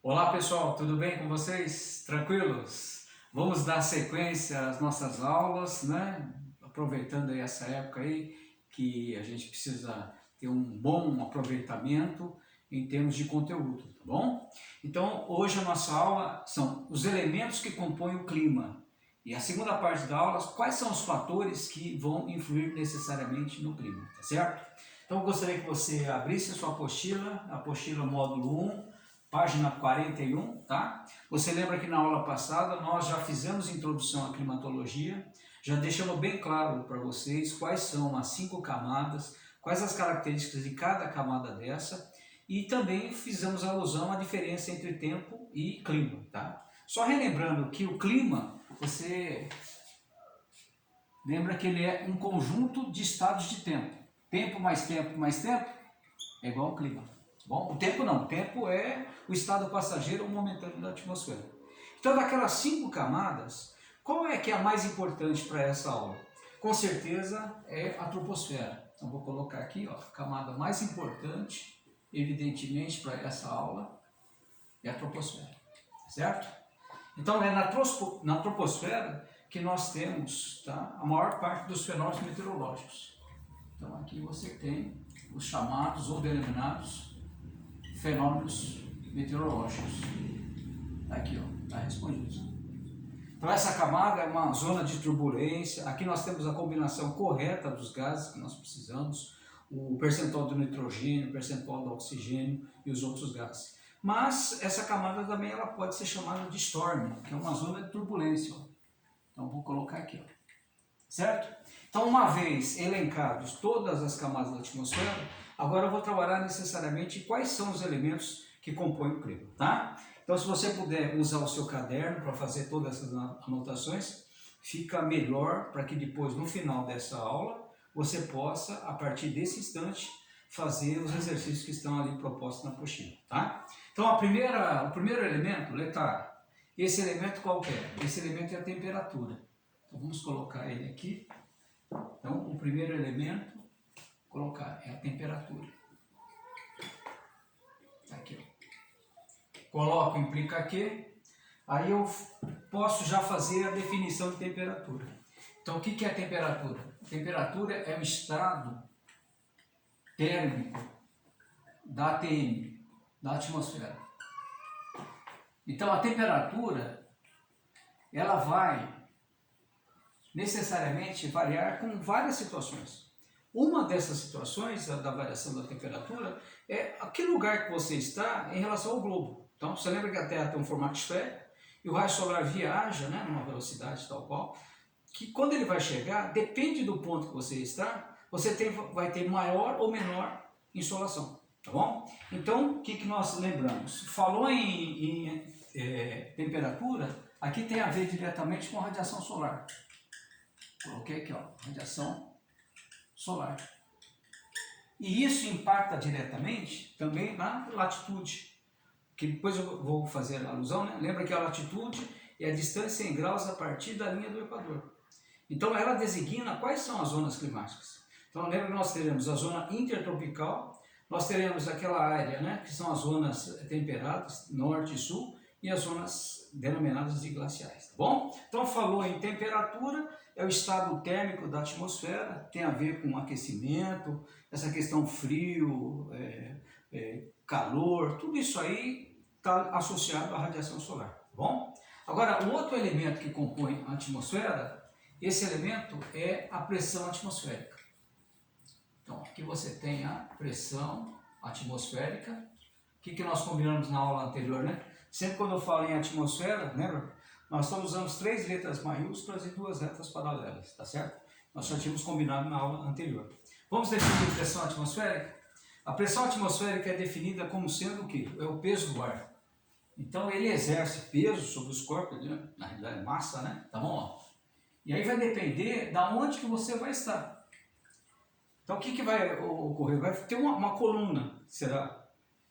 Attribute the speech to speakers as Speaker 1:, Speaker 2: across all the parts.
Speaker 1: Olá pessoal, tudo bem com vocês? Tranquilos? Vamos dar sequência às nossas aulas, né? Aproveitando aí essa época aí que a gente precisa ter um bom aproveitamento em termos de conteúdo, tá bom? Então hoje a nossa aula são os elementos que compõem o clima e a segunda parte da aula, quais são os fatores que vão influir necessariamente no clima, tá certo? Então eu gostaria que você abrisse a sua apostila módulo 1, página 41, tá? Você lembra que na aula passada nós já fizemos introdução à climatologia, já deixamos bem claro para vocês quais são as 5 camadas, quais as características de cada camada dessa, e também fizemos alusão à diferença entre tempo e clima, tá? Só relembrando que o clima, você lembra que ele é um conjunto de estados de tempo. Tempo mais tempo mais tempo é igual ao clima. Bom, o tempo não, o tempo é o estado passageiro ou momentâneo da atmosfera. Então, daquelas 5 camadas, qual é que é a mais importante para essa aula? Com certeza é a troposfera. Então, vou colocar aqui, ó, a camada mais importante, evidentemente, para essa aula é a troposfera, certo? Então, é na troposfera que nós temos, tá, a maior parte dos fenômenos meteorológicos. Então, aqui você tem os chamados ou denominados fenômenos meteorológicos. Aqui, ó, está respondido. Então essa camada é uma zona de turbulência. Aqui nós temos a combinação correta dos gases que nós precisamos, o percentual do nitrogênio, o percentual do oxigênio e os outros gases. Mas essa camada também ela pode ser chamada de storm, que é uma zona de turbulência. Ó. Então vou colocar aqui, ó. Certo? Então, uma vez elencados todas as camadas da atmosfera, agora eu vou trabalhar necessariamente quais são os elementos que compõem o clima, tá? Então, se você puder usar o seu caderno para fazer todas essas anotações, fica melhor para que depois, no final dessa aula, você possa, a partir desse instante, fazer os exercícios que estão ali propostos na apostila, tá? Então, o primeiro elemento, letra A. Esse elemento qual que é? Esse elemento é a temperatura. Então, vamos colocar ele aqui. Então, o primeiro elemento, colocar, é a temperatura. Aqui, ó. Coloco implica que, aí eu posso já fazer a definição de temperatura. Então, o que é a temperatura? A temperatura é o estado térmico da ATM, da atmosfera. Então, a temperatura, ela vai necessariamente variar com várias situações. Uma dessas situações da variação da temperatura é a que lugar que você está em relação ao globo. Então, você lembra que a Terra tem um formato esférico e o raio solar viaja, né, numa velocidade tal qual, que quando ele vai chegar, depende do ponto que você está, vai ter maior ou menor insolação, tá bom? Então, o que nós lembramos? Falou em temperatura, aqui tem a ver diretamente com a radiação solar. Coloquei aqui, ó, radiação solar. E isso impacta diretamente também na latitude, que depois eu vou fazer a alusão, né? Lembra que a latitude é a distância em graus a partir da linha do Equador. Então ela designa quais são as zonas climáticas. Então lembra que nós teremos a zona intertropical, nós teremos aquela área, né, que são as zonas temperadas, norte e sul, e as zonas denominadas de glaciais, tá bom? Então falou em temperatura, é o estado térmico da atmosfera, tem a ver com aquecimento, essa questão frio, calor, tudo isso aí está associado à radiação solar, tá bom? Agora, o outro elemento que compõe a atmosfera, esse elemento é a pressão atmosférica. Então, aqui você tem a pressão atmosférica. O que nós combinamos na aula anterior, né? Sempre quando eu falo em atmosfera, lembra? Nós estamos usando 3 letras maiúsculas e 2 retas paralelas, tá certo? Nós já tínhamos combinado na aula anterior. Vamos definir a pressão atmosférica? A pressão atmosférica é definida como sendo o quê? É o peso do ar. Então ele exerce peso sobre os corpos, né? Na realidade é massa, né? Tá bom? E aí vai depender da onde que você vai estar. Então o que vai ocorrer? Vai ter uma coluna, será?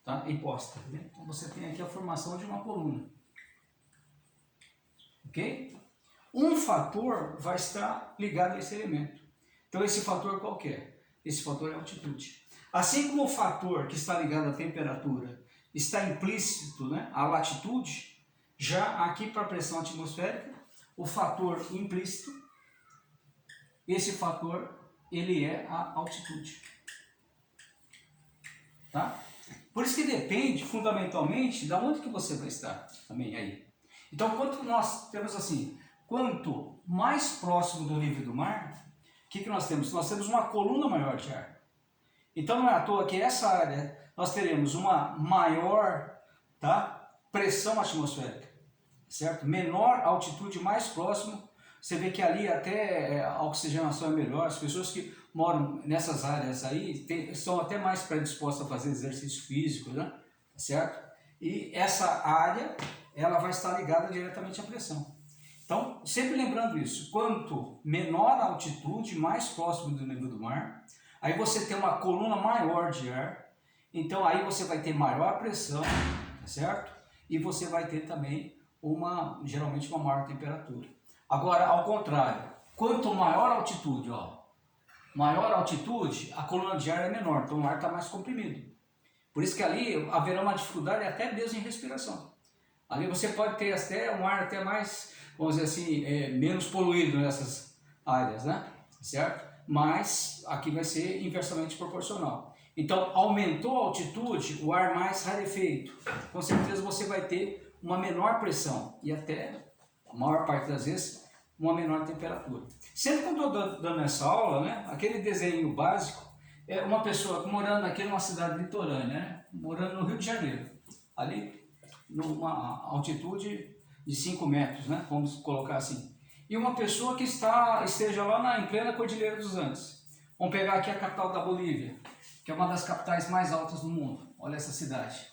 Speaker 1: Tá? Imposta. Né? Então você tem aqui a formação de uma coluna. Ok? Um fator vai estar ligado a esse elemento. Então esse fator qual que é? Esse fator é a altitude. Assim como o fator que está ligado à temperatura está implícito, né, a latitude. Já aqui para a pressão atmosférica, o fator implícito, esse fator, ele é a altitude. Tá? Por isso que depende, fundamentalmente, de onde que você vai estar também aí. Então, quanto nós temos assim, quanto mais próximo do nível do mar, o que nós temos? Nós temos uma coluna maior de ar. Então, não é à toa que essa área, nós teremos uma maior, tá, pressão atmosférica, certo? Menor altitude, mais próximo. Você vê que ali até a oxigenação é melhor. As pessoas que moram nessas áreas aí são até mais predispostas a fazer exercício físico, né? Certo? E essa área, ela vai estar ligada diretamente à pressão. Então, sempre lembrando isso, quanto menor a altitude, mais próximo do nível do mar, aí você tem uma coluna maior de ar, então aí você vai ter maior pressão, tá certo? E você vai ter também geralmente uma maior temperatura. Agora, ao contrário, quanto maior a altitude, maior a altitude, a coluna de ar é menor, então o ar está mais comprimido. Por isso que ali haverá uma dificuldade até mesmo em respiração. Ali você pode ter até um ar até mais, vamos dizer assim, menos poluído nessas áreas, né? Certo? Mas aqui vai ser inversamente proporcional. Então, aumentou a altitude, o ar mais rarefeito. Com certeza você vai ter uma menor pressão e até, a maior parte das vezes, uma menor temperatura. Sempre que eu estou dando essa aula, né, aquele desenho básico, é uma pessoa morando aqui numa cidade litorânea, né, morando no Rio de Janeiro, ali numa altitude de 5 metros, né, vamos colocar assim. E uma pessoa que esteja lá em plena Cordilheira dos Andes. Vamos pegar aqui a capital da Bolívia, que é uma das capitais mais altas do mundo. Olha essa cidade.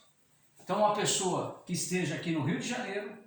Speaker 1: Então, uma pessoa que esteja aqui no Rio de Janeiro,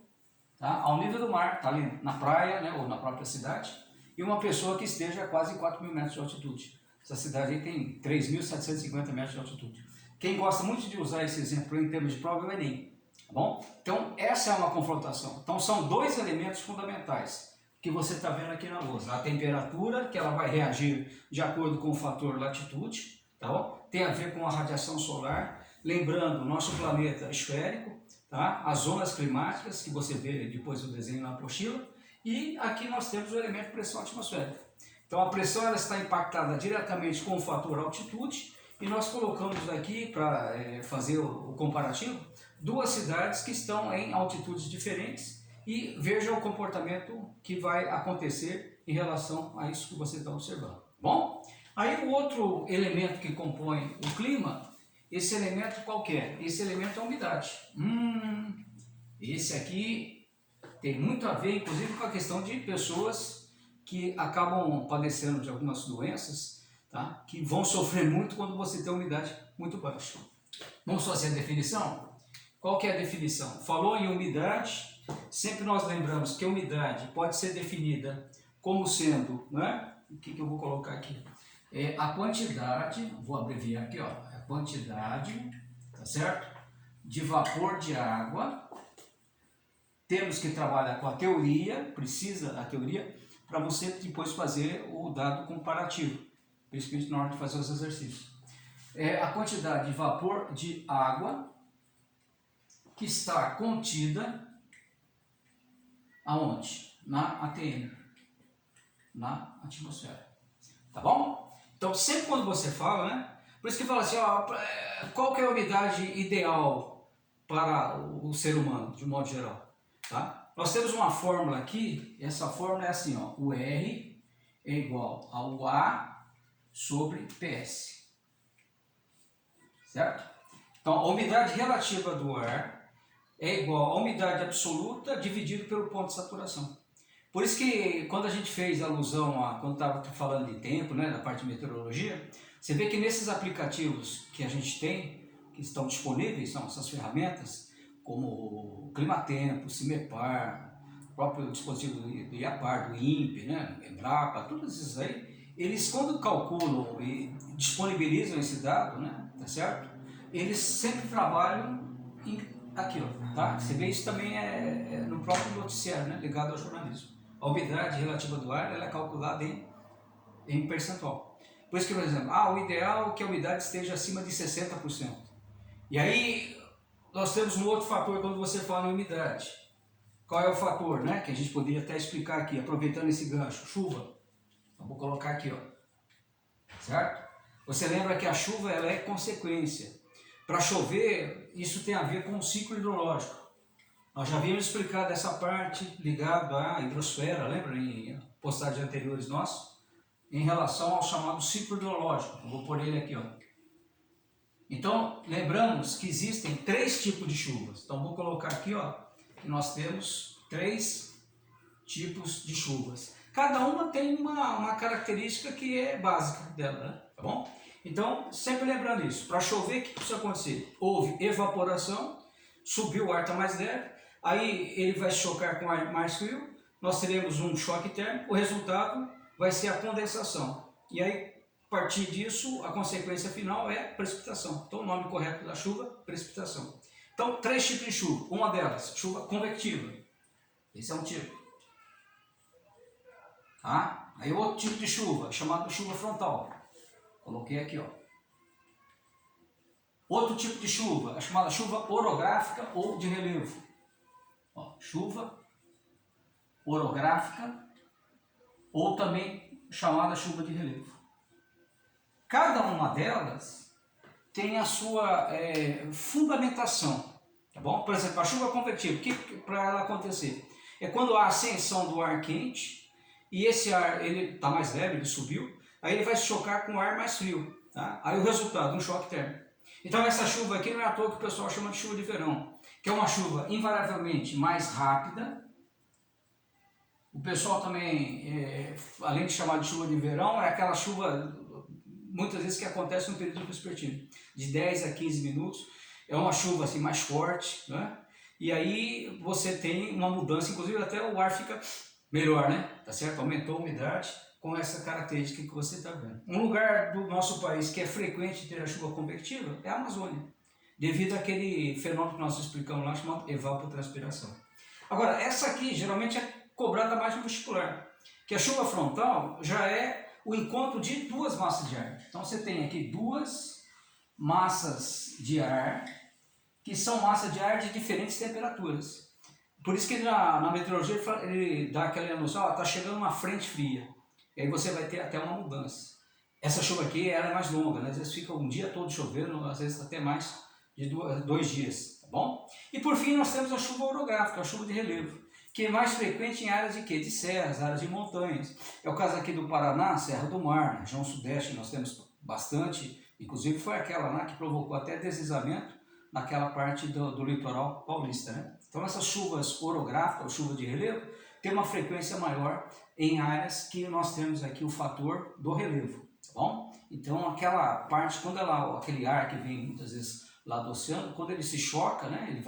Speaker 1: tá, ao nível do mar, está ali na praia, né, ou na própria cidade, e uma pessoa que esteja a quase 4.000 metros de altitude. Essa cidade aí tem 3.750 metros de altitude. Quem gosta muito de usar esse exemplo em termos de prova é o Enem. Tá bom? Então, essa é uma confrontação. Então, são dois elementos fundamentais que você está vendo aqui na lousa. A temperatura, que ela vai reagir de acordo com o fator latitude, tá bom? Tem a ver com a radiação solar. Lembrando, o nosso planeta esférico, tá? As zonas climáticas, que você vê depois do desenho na apostila. E aqui nós temos o elemento pressão atmosférica. Então, a pressão ela está impactada diretamente com o fator altitude. E nós colocamos aqui, para fazer o comparativo, duas cidades que estão em altitudes diferentes e veja o comportamento que vai acontecer em relação a isso que você está observando. Bom, aí o outro elemento que compõe o clima, esse elemento qual que é? Esse elemento é a umidade. Esse aqui tem muito a ver, inclusive, com a questão de pessoas que acabam padecendo de algumas doenças, tá? Que vão sofrer muito quando você tem umidade muito baixa. Vamos fazer a definição? Qual que é a definição? Falou em umidade, sempre nós lembramos que a umidade pode ser definida como sendo, né? O que eu vou colocar aqui? É a quantidade, vou abreviar aqui, a quantidade, tá certo? De vapor de água. Temos que trabalhar com a teoria, precisa da teoria, para você depois fazer o dado comparativo. Por isso que a gente, na hora de fazer os exercícios. É a quantidade de vapor de água que está contida aonde? Na ATM, na atmosfera. Tá bom? Então, sempre quando você fala, né? Por isso que fala assim, qual que é a umidade ideal para o ser humano, de um modo geral? Tá? Nós temos uma fórmula aqui, essa fórmula é assim, o R é igual ao A sobre PS. Certo? Então, a umidade relativa do ar é igual à umidade absoluta dividido pelo ponto de saturação. Por isso que quando a gente fez alusão quando estava falando de tempo, né, da parte de meteorologia, você vê que nesses aplicativos que a gente tem, que estão disponíveis, são essas ferramentas, como o Climatempo, o CIMEPAR, o próprio dispositivo do IAPAR, do INPE, né, Embrapa, todos esses aí, eles quando calculam e disponibilizam esse dado, né, tá certo? Eles sempre trabalham aqui, tá? Você vê isso também no próprio noticiário, né, ligado ao jornalismo. A umidade relativa do ar ela é calculada em percentual. Por isso que, por exemplo, o ideal é que a umidade esteja acima de 60%. E aí, nós temos um outro fator quando você fala em umidade. Qual é o fator, né? Que a gente poderia até explicar aqui, aproveitando esse gancho. Chuva. Então, vou colocar aqui, ó. Certo? Você lembra que a chuva ela é consequência. Para chover, isso tem a ver com o ciclo hidrológico. Nós já havíamos explicado essa parte ligada à hidrosfera, lembra? Em postagens anteriores nossos, em relação ao chamado ciclo hidrológico. Eu vou pôr ele aqui, ó. Então, lembramos que existem 3 tipos de chuvas. Então, vou colocar aqui, ó, que nós temos 3 tipos de chuvas. Cada uma tem uma característica que é básica dela, né? Tá bom? Então, sempre lembrando isso. Para chover, o que precisa acontecer? Houve evaporação, subiu, o ar está mais leve, aí ele vai chocar com o ar mais frio, nós teremos um choque térmico, o resultado vai ser a condensação. E aí, a partir disso, a consequência final é precipitação. Então, o nome correto da chuva, precipitação. Então, 3 tipos de chuva. Uma delas, chuva convectiva. Esse é um tipo. Tá? Aí, outro tipo de chuva, chamado chuva frontal. Coloquei aqui, ó. Outro tipo de chuva, a chamada chuva orográfica ou de relevo. Ó, chuva orográfica ou também chamada chuva de relevo. Cada uma delas tem a sua fundamentação, tá bom? Por exemplo, a chuva convectiva, o que para ela acontecer? É quando há ascensão do ar quente e esse ar ele está mais leve, ele subiu, aí ele vai se chocar com o ar mais frio, tá? Aí o resultado, um choque térmico. Então essa chuva aqui não é à toa que o pessoal chama de chuva de verão, que é uma chuva invariavelmente mais rápida. O pessoal também, além de chamar de chuva de verão, é aquela chuva, muitas vezes, que acontece no período vespertino, de 10 a 15 minutos. É uma chuva assim, mais forte, né? E aí você tem uma mudança, inclusive até o ar fica melhor, né? Tá certo? Aumentou a umidade com essa característica que você está vendo. Um lugar do nosso país que é frequente ter a chuva convectiva é a Amazônia, devido àquele fenômeno que nós explicamos lá, chamado evapotranspiração. Agora, essa aqui geralmente é cobrada mais no vestibular, que a chuva frontal já é o encontro de 2 massas de ar. Então você tem aqui 2 massas de ar, que são massas de ar de diferentes temperaturas. Por isso que na meteorologia ele dá aquela noção, está chegando uma frente fria, e aí você vai ter até uma mudança. Essa chuva aqui ela é mais longa, né? Às vezes fica um dia todo chovendo, às vezes até mais de 2 dias, tá bom? E por fim nós temos a chuva orográfica, a chuva de relevo, que é mais frequente em áreas de quê? De serras, áreas de montanhas. É o caso aqui do Paraná, Serra do Mar, na região sudeste nós temos bastante, inclusive foi aquela lá que provocou até deslizamento naquela parte do litoral paulista, né? Então essas chuvas orográficas, ou chuva de relevo, tem uma frequência maior em áreas que nós temos aqui o fator do relevo, tá bom? Então aquela parte, quando aquele ar que vem muitas vezes lá do oceano, quando ele se choca, né?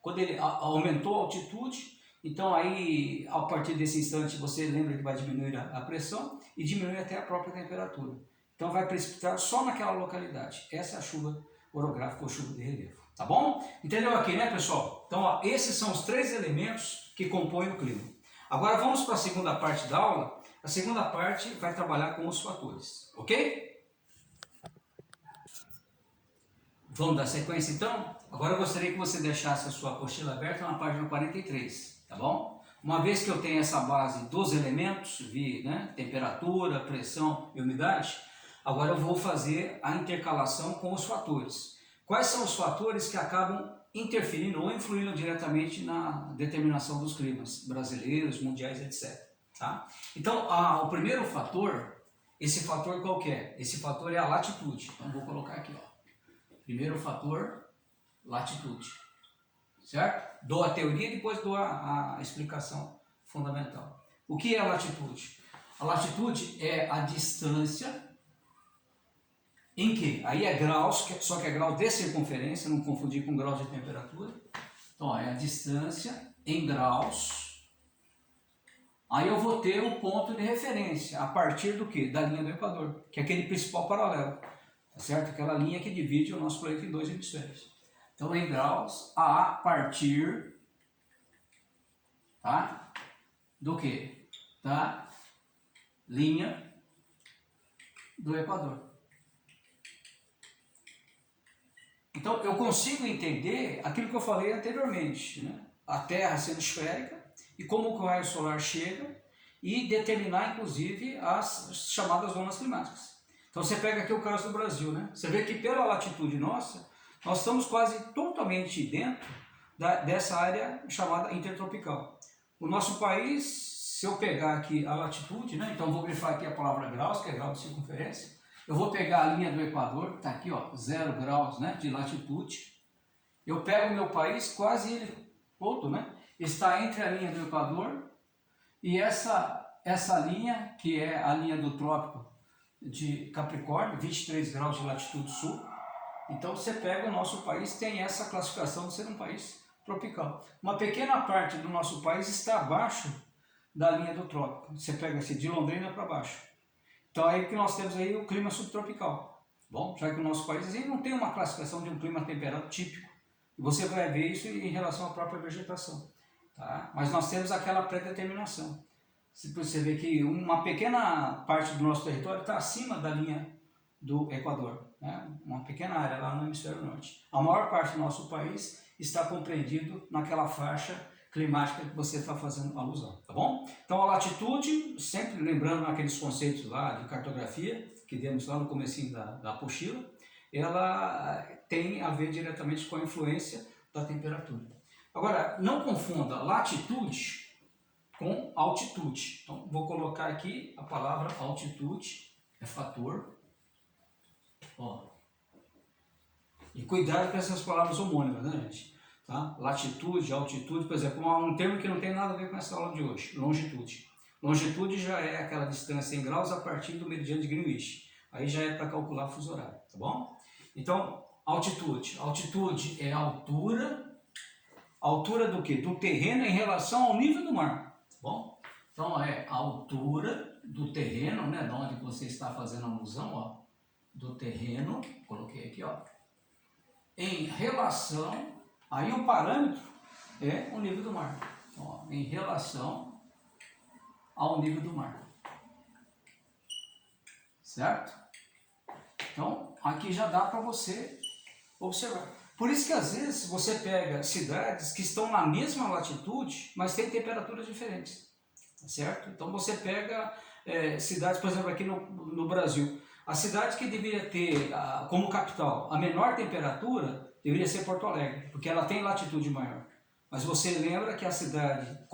Speaker 1: Quando ele aumentou a altitude, então aí, a partir desse instante, você lembra que vai diminuir a pressão e diminuir até a própria temperatura. Então vai precipitar só naquela localidade. Essa é a chuva orográfica ou chuva de relevo. Tá bom? Entendeu aqui, né, pessoal? Então, ó, esses são os 3 elementos que compõem o clima. Agora vamos para a segunda parte da aula. A segunda parte vai trabalhar com os fatores. Ok? Vamos dar sequência então? Agora eu gostaria que você deixasse a sua apostila aberta na página 43. Tá bom? Uma vez que eu tenho essa base dos elementos, né, temperatura, pressão e umidade, agora eu vou fazer a intercalação com os fatores. Quais são os fatores que acabam interferindo ou influindo diretamente na determinação dos climas brasileiros, mundiais, etc. Tá? Então, o primeiro fator, esse fator qual que é? Esse fator é a latitude. Então, vou colocar aqui, ó. Primeiro fator, latitude. Certo? Dou a teoria e depois dou a explicação fundamental. O que é a latitude? A latitude é a distância em que? Aí é graus, só que é grau de circunferência, não confundir com grau de temperatura. Então, ó, é a distância em graus. Aí eu vou ter o ponto de referência, a partir do que? Da linha do Equador, que é aquele principal paralelo. Tá certo? Aquela linha que divide o nosso planeta em 2 hemisférios. Então, em graus, a partir, tá? Do que? Da linha do Equador. Então eu consigo entender aquilo que eu falei anteriormente, né? A Terra sendo esférica e como o raio solar chega e determinar inclusive as chamadas zonas climáticas. Então você pega aqui o caso do Brasil, né? Você vê que pela latitude nossa, nós estamos quase totalmente dentro dessa área chamada intertropical. O nosso país, se eu pegar aqui a latitude, né? Então vou grifar aqui a palavra graus, que é grau de circunferência. Eu vou pegar a linha do Equador, que está aqui, ó, 0 graus, né, de latitude. Eu pego o meu país, quase ele todo, né, está entre a linha do Equador e essa linha, que é a linha do trópico de Capricórnio, 23 graus de latitude sul. Então você pega o nosso país, tem essa classificação de ser um país tropical. Uma pequena parte do nosso país está abaixo da linha do trópico. Você pega assim, de Londrina para baixo. Então aí que nós temos aí o clima subtropical. Bom, já que o nosso país aí não tem uma classificação de um clima temperado típico. E você vai ver isso em relação à própria vegetação. Tá? Mas nós temos aquela pré-determinação. Você vê que uma pequena parte do nosso território está acima da linha do Equador, né? Uma pequena área lá no hemisfério norte. A maior parte do nosso país está compreendido naquela faixa climática que você está fazendo alusão, tá bom? Então a latitude, sempre lembrando aqueles conceitos lá de cartografia que demos lá no comecinho da apostila, ela tem a ver diretamente com a influência da temperatura. Agora, não confunda latitude com altitude. Então vou colocar aqui a palavra altitude, é fator. Ó. E cuidado com essas palavras homônimas, né, gente? Tá? Latitude, altitude, por exemplo, um termo que não tem nada a ver com essa aula de hoje, longitude. Longitude já é aquela distância em graus a partir do meridiano de Greenwich. Aí já é para calcular fuso horário, tá bom? Então, altitude. Altitude é altura. Altura do quê? Do terreno em relação ao nível do mar, tá bom? Então é a altura do terreno, né, de onde você está fazendo alusão, ó, do terreno, coloquei aqui, ó, em relação, aí o parâmetro é o nível do mar, ó, em relação ao nível do mar, certo? Então aqui já dá para você observar. Por isso que às vezes você pega cidades que estão na mesma latitude, mas têm temperaturas diferentes, certo? Então você pega cidades, por exemplo, aqui no Brasil, a cidade que deveria ter como capital a menor temperatura deveria ser Porto Alegre, porque ela tem latitude maior. Mas você lembra que a cidade,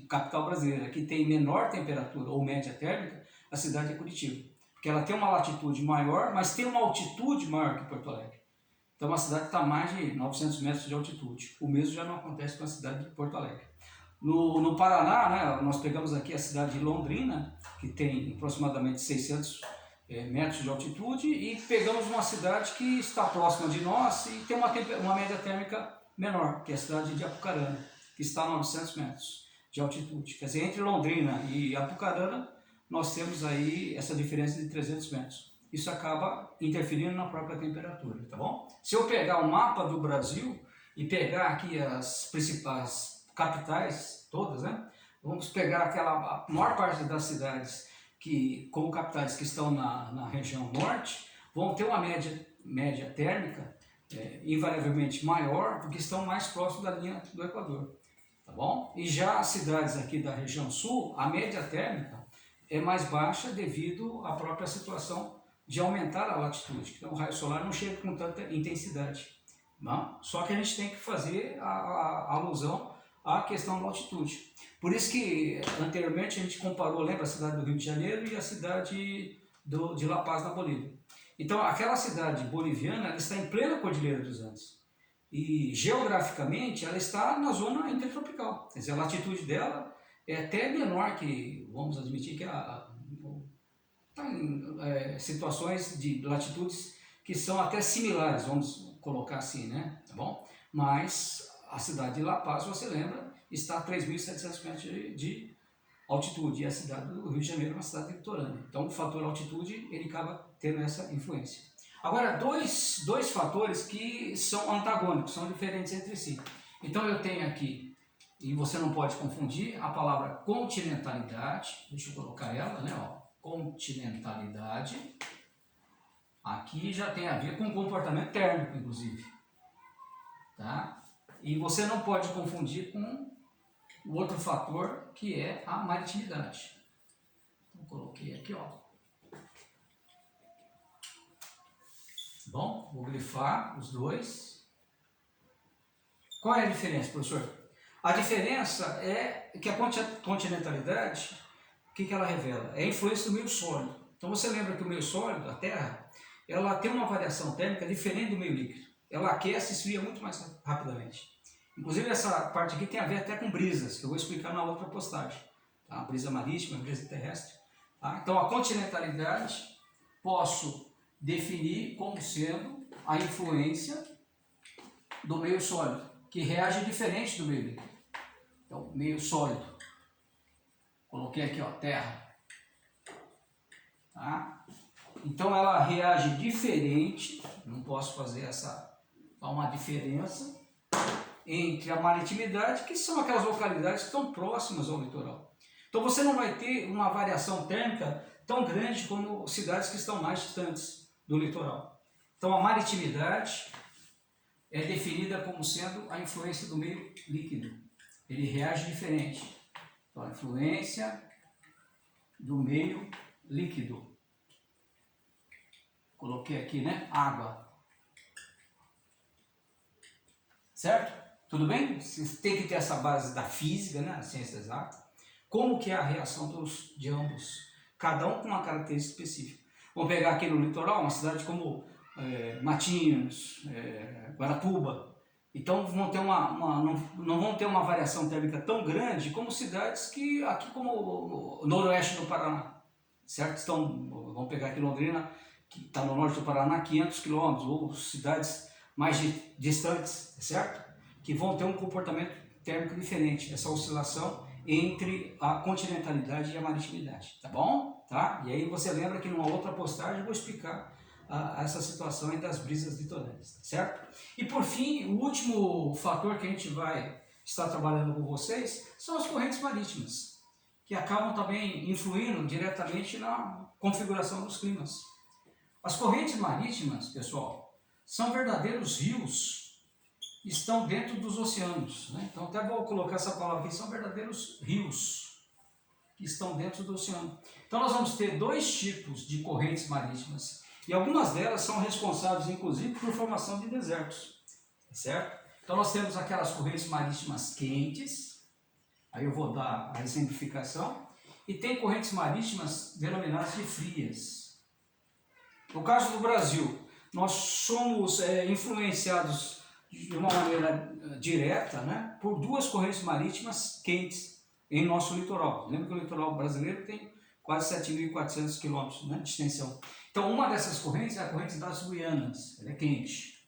Speaker 1: capital brasileira, que tem menor temperatura ou média térmica, a cidade é Curitiba. Porque ela tem uma latitude maior, mas tem uma altitude maior que Porto Alegre. Então, uma cidade que está a mais de 900 metros de altitude. O mesmo já não acontece com a cidade de Porto Alegre. No Paraná, né, nós pegamos aqui a cidade de Londrina, que tem aproximadamente 600 metros de altitude, e pegamos uma cidade que está próxima de nós e tem uma média térmica menor, que é a cidade de Apucarana, que está a 900 metros de altitude. Quer dizer, entre Londrina e Apucarana, nós temos aí essa diferença de 300 metros. Isso acaba interferindo na própria temperatura, tá bom? Se eu pegar o mapa do Brasil e pegar aqui as principais capitais, todas, né? Vamos pegar a maior parte das cidades que, como capitais que estão na região norte, vão ter uma média térmica invariavelmente maior, porque estão mais próximos da linha do Equador, tá bom? E já as cidades aqui da região sul, a média térmica é mais baixa devido à própria situação de aumentar a latitude. Então o raio solar não chega com tanta intensidade. Não? Só que a gente tem que fazer a alusão à questão da altitude. Por isso que anteriormente a gente comparou, lembra, a cidade do Rio de Janeiro e a cidade de La Paz, na Bolívia. Então aquela cidade boliviana ela está em plena Cordilheira dos Andes. E geograficamente ela está na zona intertropical. Quer dizer, a latitude dela é até menor que, vamos admitir, que situações de latitudes que são até similares, vamos colocar assim, né? Tá bom? Mas a cidade de La Paz, você lembra, está a 3.700 metros de altitude, e a cidade do Rio de Janeiro é uma cidade litorânea. Então o fator altitude ele acaba tendo essa influência. Agora, dois fatores que são antagônicos, são diferentes entre si. Então eu tenho aqui, e você não pode confundir, a palavra continentalidade, deixa eu colocar ela, né? Ó, continentalidade, aqui já tem a ver com comportamento térmico, inclusive. tá? E você não pode confundir com o outro fator, que é a maritimidade. Então, coloquei aqui, ó. Bom, vou grifar os dois. Qual é a diferença, professor? A diferença é que a continentalidade, o que ela revela? É a influência do meio sólido. Então você lembra que o meio sólido, a Terra, ela tem uma variação térmica diferente do meio líquido. Ela aquece e esfria muito mais rapidamente. Inclusive essa parte aqui tem a ver até com brisas, que eu vou explicar na outra postagem. Tá? Brisa marítima, brisa terrestre. Tá? Então a continentalidade posso definir como sendo a influência do meio sólido, que reage diferente do meio líquido. Então, meio sólido. Coloquei aqui, ó, terra. Tá? Então ela reage diferente, não posso fazer uma diferença entre a maritimidade, que são aquelas localidades que estão próximas ao litoral. Então você não vai ter uma variação térmica tão grande como cidades que estão mais distantes do litoral. Então a maritimidade é definida como sendo a influência do meio líquido. Ele reage diferente. Então a influência do meio líquido. Coloquei aqui, né? Água. Certo? Tudo bem? Você tem que ter essa base da física, né? A ciência exata. Como que é a reação de ambos? Cada um com uma característica específica. Vamos pegar aqui no litoral, uma cidade como Matinhos, Guaratuba. Então vão ter não vão ter uma variação térmica tão grande como cidades que aqui como o noroeste do Paraná. Certo? Vamos pegar aqui Londrina, que está no norte do Paraná, 500 quilômetros, ou cidades mais distantes, certo? Que vão ter um comportamento térmico diferente, essa oscilação entre a continentalidade e a maritimidade, tá bom? Tá? E aí você lembra que numa outra postagem eu vou explicar essa situação aí das brisas litorâneas, certo? E por fim, o último fator que a gente vai estar trabalhando com vocês são as correntes marítimas, que acabam também influindo diretamente na configuração dos climas. As correntes marítimas, pessoal, são verdadeiros rios que estão dentro dos oceanos, né? Então até vou colocar essa palavra aqui, são verdadeiros rios que estão dentro do oceano. Então nós vamos ter dois tipos de correntes marítimas e algumas delas são responsáveis inclusive por formação de desertos, certo? Então nós temos aquelas correntes marítimas quentes, aí eu vou dar a exemplificação, e tem correntes marítimas denominadas de frias. No caso do Brasil, nós somos influenciados de uma maneira direta, né, por duas correntes marítimas quentes em nosso litoral. Lembra que o litoral brasileiro tem quase 7.400 quilômetros, né, de extensão. Então uma dessas correntes é a corrente das Guianas, ela é quente.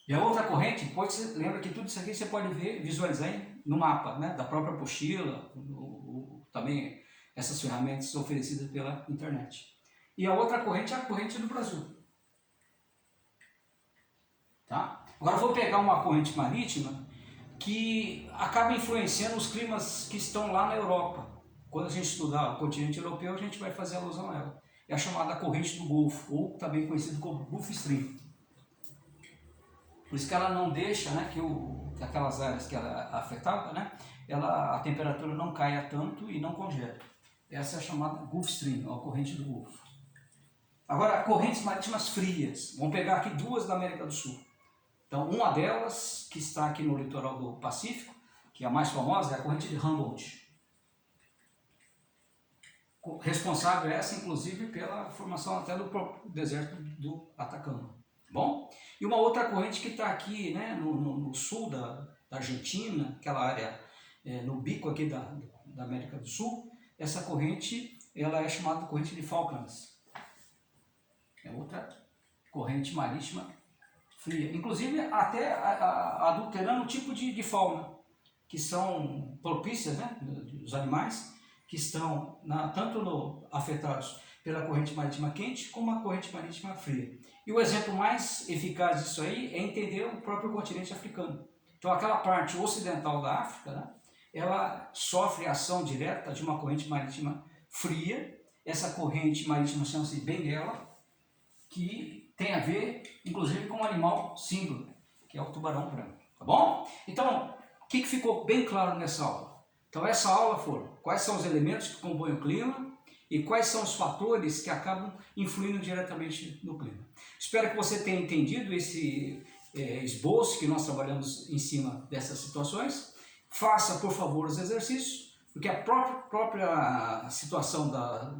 Speaker 1: E a outra corrente, lembra que tudo isso aqui você pode visualizar no mapa, né, da própria apostila, também essas ferramentas oferecidas pela internet. E a outra corrente é a corrente do Brasil. Tá? Agora eu vou pegar uma corrente marítima que acaba influenciando os climas que estão lá na Europa. Quando a gente estudar o continente europeu, a gente vai fazer alusão a ela. É a chamada corrente do Golfo, ou também conhecido como Gulf Stream. Por isso que ela não deixa, né, que aquelas áreas que ela é afetada, né, a temperatura não caia tanto e não congela. Essa é a chamada Gulf Stream, a corrente do Golfo. Agora, correntes marítimas frias. Vamos pegar aqui duas da América do Sul. Então, uma delas, que está aqui no litoral do Pacífico, que é a mais famosa, é a corrente de Humboldt. Responsável essa, inclusive, pela formação até do próprio deserto do Atacama. Bom? E uma outra corrente que está aqui, né, no sul da Argentina, aquela área, no bico aqui da América do Sul, essa corrente ela é chamada de corrente de Falklands. É outra corrente marítima fria, inclusive até adulterando o tipo de fauna, que são propícias, né, dos animais, que estão tanto afetados pela corrente marítima quente, como a corrente marítima fria. E o exemplo mais eficaz disso aí é entender o próprio continente africano. Então aquela parte ocidental da África, né, ela sofre a ação direta de uma corrente marítima fria. Essa corrente marítima chama-se Benguela, que tem a ver, inclusive, com o animal símbolo, que é o tubarão branco, tá bom? Então, o que ficou bem claro nessa aula? Então, essa aula foram quais são os elementos que compõem o clima e quais são os fatores que acabam influindo diretamente no clima. Espero que você tenha entendido esse esboço que nós trabalhamos em cima dessas situações. Faça, por favor, os exercícios, porque a própria situação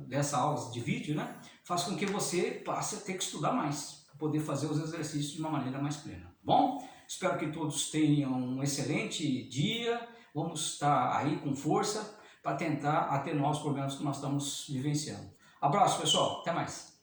Speaker 1: dessa aula de vídeo, né, faz com que você passe a ter que estudar mais, para poder fazer os exercícios de uma maneira mais plena. Bom, espero que todos tenham um excelente dia, vamos estar aí com força para tentar atenuar os problemas que nós estamos vivenciando. Abraço, pessoal, até mais!